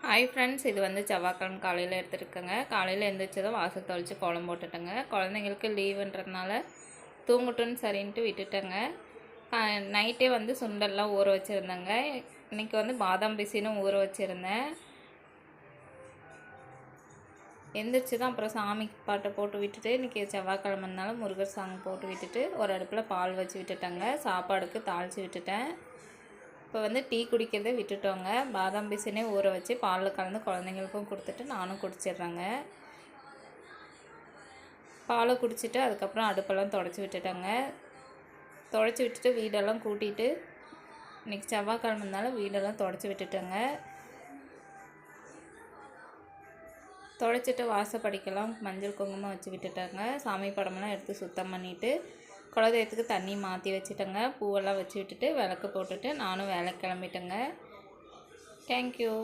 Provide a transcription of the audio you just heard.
Hi friends, இது வந்து செவ்வாய்க்கிழமை காலையில் எடுத்துருக்கேங்க. காலையில் எழுந்திரிச்சதும் வாசல் தெளித்து கோலம் போட்டுட்டேங்க. குழந்தைங்களுக்கு லீவுன்றதுனால தூங்கட்டும்னு சரின்ட்டு விட்டுட்டேங்க. நைட்டே வந்து சுண்டல்லாம் ஊற வச்சுருந்தேங்க. இன்றைக்கி வந்து பாதாம் பிசினும் ஊற வச்சுருந்தேன். எந்திரிச்சு தான் அப்புறம் சாமி பாட்டை போட்டு விட்டுட்டு, இன்றைக்கி செவ்வாய்க்கிழமைனால முருகர் சாங் போட்டு விட்டுட்டு ஒரு அடுப்பில் பால் வச்சு விட்டுட்டேங்க. சாப்பாடுக்கு தாளித்து விட்டுட்டேன். இப்போ வந்து டீ குடிக்கிறத விட்டுட்டோங்க. பாதாம் பிசினே ஊற வச்சு பாலில் கலந்து குழந்தைங்களுக்கும் கொடுத்துட்டு நானும் குடிச்சிடுறேங்க. பாலை குடிச்சிட்டு அதுக்கப்புறம் அடுப்பெல்லாம் தொடச்சி விட்டுட்டேங்க. தொடச்சி விட்டுட்டு வீடெல்லாம் கூட்டிகிட்டு, இன்றைக்கி செவ்வாய்க்கிழமைனால வீடெல்லாம் தொடச்சி விட்டுட்டேங்க. தொடச்சிட்டு வாசப்படிக்கெல்லாம் மஞ்சள் குங்குமம் வச்சு விட்டுட்டேங்க. சாமி படமெல்லாம் எடுத்து சுத்தம் பண்ணிவிட்டு குலதெய்வத்துக்கு தண்ணி மாற்றி வச்சுட்டேங்க. பூவெல்லாம் வச்சு விட்டுட்டு விளக்கு போட்டுட்டு நானும் வேலைக்கு கிளம்பிட்டேங்க. தேங்க்யூ.